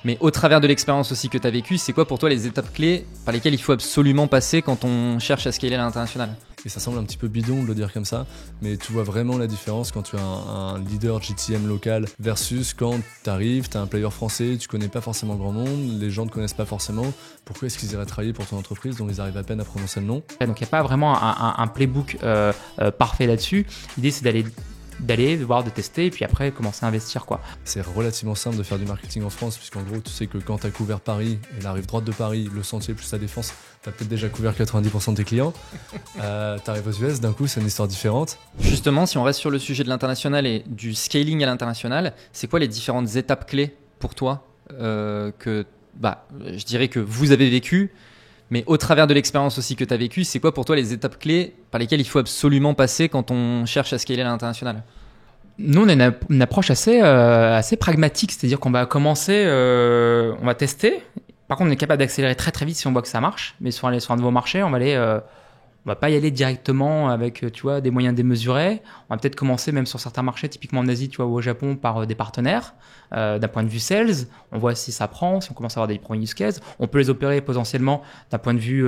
Mais au travers de l'expérience aussi que tu as vécue, c'est quoi pour toi les étapes clés par lesquelles il faut absolument passer quand on cherche à scaler à l'international? Et ça semble un petit peu bidon de le dire comme ça, mais tu vois vraiment la différence quand tu as un leader GTM local versus quand tu arrives, tu as un player français, tu connais pas forcément grand monde, les gens ne te connaissent pas forcément. Pourquoi est-ce qu'ils iraient travailler pour ton entreprise dont ils arrivent à peine à prononcer le nom? Donc il n'y a pas vraiment un playbook parfait là-dessus. L'idée c'est d'aller, de voir, de tester et puis après commencer à investir quoi. C'est relativement simple de faire du marketing en France puisqu'en gros tu sais que quand tu as couvert Paris et la rive droite de Paris, le sentier plus la défense, tu as peut-être déjà couvert 90% de tes clients. Tu arrives aux US, d'un coup c'est une histoire différente. Justement, si on reste sur le sujet de l'international et du scaling à l'international, c'est quoi les différentes étapes clés pour toi que je dirais que vous avez vécu, mais au travers de l'expérience aussi que tu as vécue, c'est quoi pour toi les étapes clés par lesquelles il faut absolument passer quand on cherche à scaler à l'international? Nous, on a une approche assez pragmatique, c'est-à-dire qu'on va commencer, on va tester. Par contre, on est capable d'accélérer très très vite si on voit que ça marche. Mais sur un nouveau marché, on va pas y aller directement avec, tu vois, des moyens démesurés. On va peut-être commencer même sur certains marchés, typiquement en Asie, tu vois, ou au Japon, par des partenaires. D'un point de vue sales, on voit si ça prend, si on commence à avoir des premiers use cases. On peut les opérer potentiellement d'un point de vue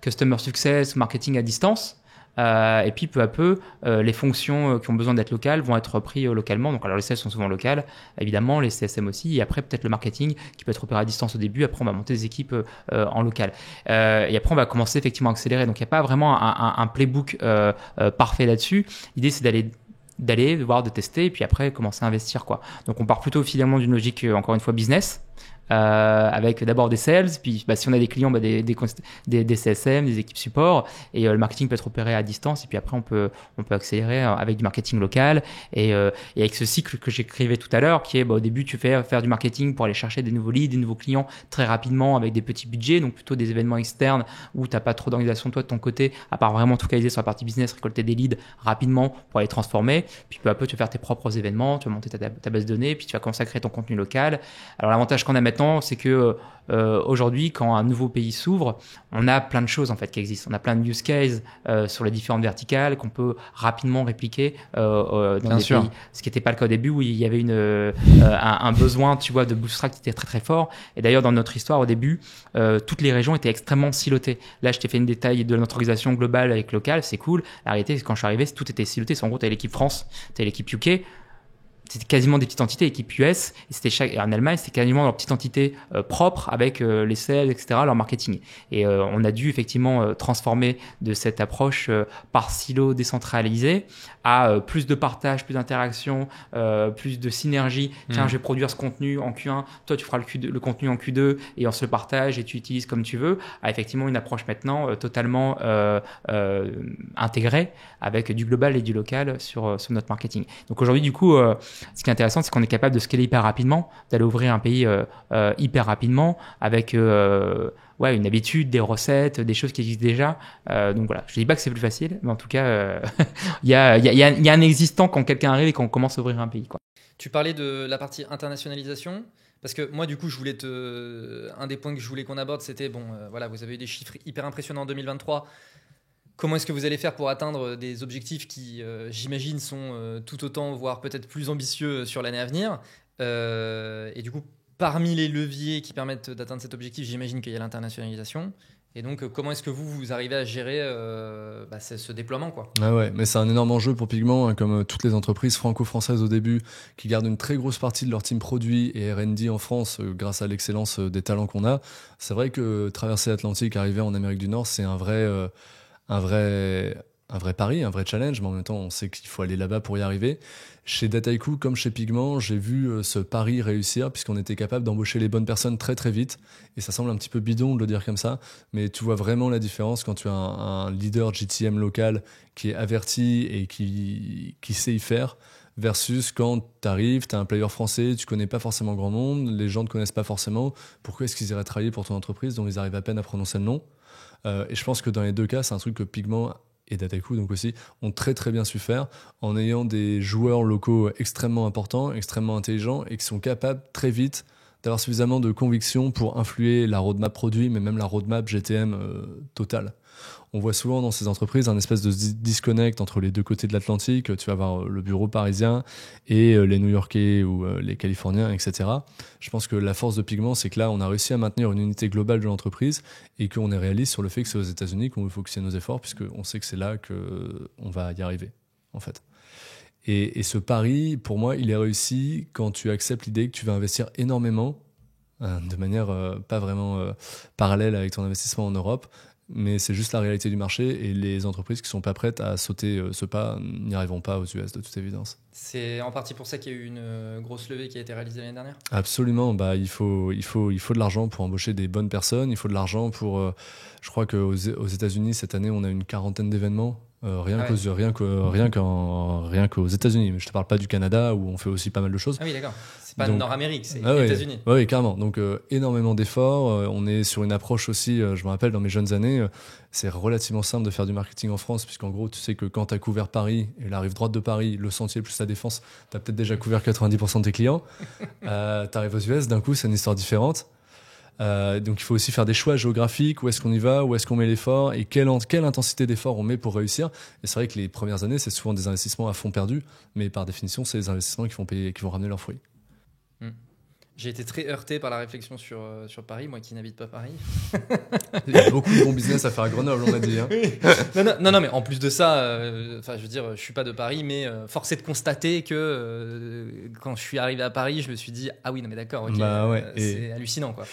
customer success, marketing à distance. Et puis peu à peu, les fonctions qui ont besoin d'être locales vont être prises localement. Donc alors les sales sont souvent locales, évidemment, les CSM aussi, et après peut-être le marketing qui peut être opéré à distance au début. Après on va monter des équipes en local. Et après on va commencer effectivement à accélérer. Donc il n'y a pas vraiment un playbook parfait là-dessus. L'idée c'est d'aller, de voir, de tester, et puis après commencer à investir quoi. Donc on part plutôt finalement d'une logique encore une fois business. Avec d'abord des sales, puis si on a des clients, des CSM, des équipes support, et le marketing peut être opéré à distance, et puis après on peut accélérer avec du marketing local, et avec ce cycle que j'écrivais tout à l'heure, qui est au début tu fais faire du marketing pour aller chercher des nouveaux leads, des nouveaux clients très rapidement avec des petits budgets, donc plutôt des événements externes où t'as pas trop d'organisation toi de ton côté, à part vraiment tout focaliser sur la partie business, récolter des leads rapidement pour les transformer, puis peu à peu tu vas faire tes propres événements, tu vas monter ta base de données, puis tu vas commencer à créer ton contenu local. Alors l'avantage qu'on a maintenant, c'est que aujourd'hui, quand un nouveau pays s'ouvre, on a plein de choses en fait qui existent. On a plein de use cases sur les différentes verticales qu'on peut rapidement répliquer dans des pays. Ce qui n'était pas le cas au début où il y avait un besoin, tu vois, de bootstrap qui était très très fort. Et d'ailleurs, dans notre histoire au début, toutes les régions étaient extrêmement silotées. Là, je t'ai fait une détail de notre organisation globale avec local, c'est cool. La réalité, c'est que quand je suis arrivé, tout était siloté. En gros, tu as l'équipe France, tu as l'équipe UK. C'était quasiment des petites entités, l'équipe US, et en Allemagne, c'était quasiment leur petite entité propre avec les sales, etc., leur marketing. Et on a dû effectivement transformer de cette approche par silo décentralisée à plus de partage, plus d'interaction, plus de synergie. Tiens, je vais produire ce contenu en Q1, toi tu feras le contenu en Q2 et on se le partage et tu utilises comme tu veux. À effectivement une approche maintenant totalement intégrée avec du global et du local sur notre marketing. Donc aujourd'hui, du coup, ce qui est intéressant, c'est qu'on est capable de scaler hyper rapidement, d'aller ouvrir un pays hyper rapidement avec une habitude, des recettes, des choses qui existent déjà. Donc voilà, je dis pas que c'est plus facile, mais en tout cas, il y a un existant quand quelqu'un arrive et qu'on commence à ouvrir un pays, quoi. Tu parlais de la partie internationalisation. Parce que moi, du coup, un des points que je voulais qu'on aborde, c'était, vous avez eu des chiffres hyper impressionnants en 2023. Comment est-ce que vous allez faire pour atteindre des objectifs qui, j'imagine, sont tout autant, voire peut-être plus ambitieux sur l'année à venir? Et du coup, parmi les leviers qui permettent d'atteindre cet objectif, j'imagine qu'il y a l'internationalisation. Et donc, comment est-ce que vous arrivez à gérer ce déploiement, quoi? Ah ouais, mais c'est un énorme enjeu pour Pigment, comme toutes les entreprises franco-françaises au début, qui gardent une très grosse partie de leur team produit et R&D en France grâce à l'excellence des talents qu'on a. C'est vrai que traverser l'Atlantique, arriver en Amérique du Nord, c'est un vrai pari, un vrai challenge, mais en même temps, on sait qu'il faut aller là-bas pour y arriver. Chez Dataiku, comme chez Pigment, j'ai vu ce pari réussir puisqu'on était capable d'embaucher les bonnes personnes très très vite. Et ça semble un petit peu bidon de le dire comme ça, mais tu vois vraiment la différence quand tu as un leader GTM local qui est averti et qui sait y faire versus quand tu arrives, tu as un player français, tu connais pas forcément grand monde, les gens ne te connaissent pas forcément. Pourquoi est-ce qu'ils iraient travailler pour ton entreprise dont ils arrivent à peine à prononcer le nom? Et je pense que dans les deux cas, c'est un truc que Pigment et Dataiku donc aussi ont très très bien su faire en ayant des joueurs locaux extrêmement importants, extrêmement intelligents et qui sont capables très vite d'avoir suffisamment de conviction pour influer la roadmap produit, mais même la roadmap GTM totale. On voit souvent dans ces entreprises un espèce de disconnect entre les deux côtés de l'Atlantique. Tu vas avoir le bureau parisien et les New-Yorkais ou les Californiens, etc. Je pense que la force de Pigment, c'est que là, on a réussi à maintenir une unité globale de l'entreprise et qu'on est réaliste sur le fait que c'est aux États-Unis qu'on veut focuser nos efforts, puisqu'on sait que c'est là qu'on va y arriver, en fait. Et ce pari, pour moi, il est réussi quand tu acceptes l'idée que tu vas investir énormément, de manière pas vraiment parallèle avec ton investissement en Europe, mais c'est juste la réalité du marché et les entreprises qui sont pas prêtes à sauter ce pas n'y arriveront pas aux US de toute évidence. C'est en partie pour ça qu'il y a eu une grosse levée qui a été réalisée l'année dernière. Absolument, il faut de l'argent pour embaucher des bonnes personnes, il faut de l'argent pour je crois qu'aux États-Unis cette année on a une 40aine d'événements. Rien qu'aux États-Unis. Mais je te parle pas du Canada où on fait aussi pas mal de choses. Ah oui, d'accord. C'est pas Nord-Amérique, c'est les États-Unis. Oui, carrément. Donc énormément d'efforts. On est sur une approche aussi. Je me rappelle dans mes jeunes années, c'est relativement simple de faire du marketing en France, puisqu'en gros, tu sais que quand tu as couvert Paris et la rive droite de Paris, le Sentier plus la Défense, tu as peut-être déjà couvert 90% de tes clients. Tu arrives aux US, d'un coup, c'est une histoire différente. Donc il faut aussi faire des choix géographiques, où est-ce qu'on y va, où est-ce qu'on met l'effort et quelle intensité d'effort on met pour réussir. Et c'est vrai que les premières années c'est souvent des investissements à fond perdu, mais par définition c'est des investissements qui vont ramener leurs fruits. J'ai été très heurté par la réflexion sur Paris, moi qui n'habite pas Paris. Il y a beaucoup de bons business à faire à Grenoble, on a dit. Hein. Non, mais en plus de ça, je veux dire, je suis pas de Paris, mais force est de constater que quand je suis arrivé à Paris, je me suis dit ah oui, non mais d'accord, ok, c'est hallucinant quoi.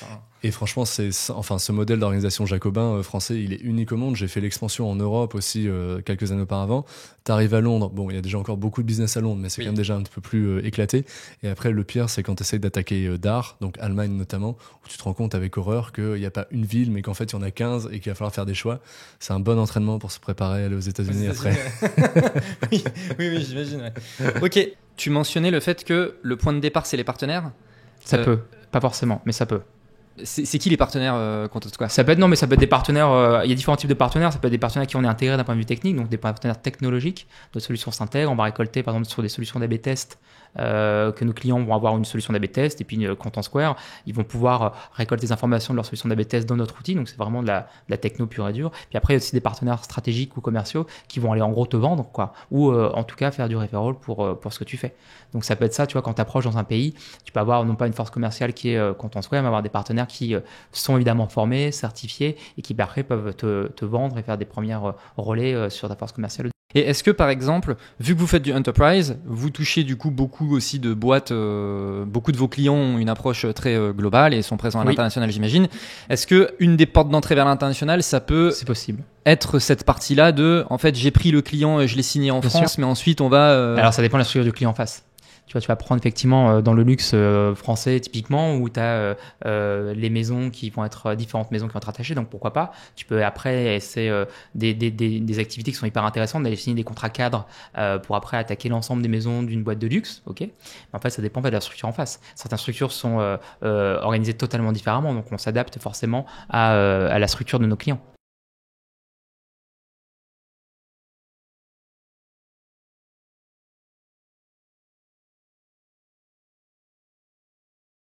Et franchement, ce modèle d'organisation jacobin français, il est unique au monde. J'ai fait l'expansion en Europe aussi quelques années auparavant. T'arrives à Londres, bon, il y a déjà encore beaucoup de business à Londres, mais c'est quand même déjà un petit peu plus éclaté. Et après, le pire, c'est quand tu essayes d'attaquer d'art, donc Allemagne notamment, où tu te rends compte avec horreur qu'il n'y a pas une ville, mais qu'en fait, il y en a 15 et qu'il va falloir faire des choix. C'est un bon entraînement pour se préparer à aller aux États-Unis après. oui, j'imagine. Ouais. Ok, tu mentionnais le fait que le point de départ, c'est les partenaires. Ça peut, pas forcément, mais ça peut. C'est qui les partenaires quand quoi Ça peut être des partenaires. Il y a différents types de partenaires. Ça peut être des partenaires qui on est intégrés d'un point de vue technique, donc des partenaires technologiques. Notre solution s'intègre. On va récolter par exemple sur des solutions d'A/B test que nos clients vont avoir une solution d'A/B test et puis Content Square, ils vont pouvoir récolter des informations de leur solution d'A/B test dans notre outil. Donc c'est vraiment de la techno pure et dure. Puis après il y a aussi des partenaires stratégiques ou commerciaux qui vont aller en gros te vendre quoi, ou en tout cas faire du referral pour ce que tu fais. Donc ça peut être ça, tu vois, quand tu approches dans un pays, tu peux avoir non pas une force commerciale qui est Content Square, mais avoir des partenaires qui sont évidemment formés, certifiés et qui après peuvent te vendre et faire des premières relais sur ta force commerciale. Et est-ce que par exemple, vu que vous faites du enterprise, vous touchez du coup beaucoup aussi de boîtes, beaucoup de vos clients ont une approche très globale et sont présents à l'international, j'imagine. Est-ce que une des portes d'entrée vers l'international, ça peut c'est possible être cette partie-là de, en fait, j'ai pris le client, je l'ai signé en France, mais ensuite on va... Alors ça dépend de la structure du client en face. Tu vas prendre effectivement dans le luxe français typiquement où tu as les maisons qui vont être différentes maisons qui vont être attachées, donc pourquoi pas. Tu peux après essayer des activités qui sont hyper intéressantes, d'aller signer des contrats cadres pour après attaquer l'ensemble des maisons d'une boîte de luxe, ok. Mais en fait ça dépend pas de la structure en face. Certaines structures sont organisées totalement différemment, donc on s'adapte forcément à la structure de nos clients.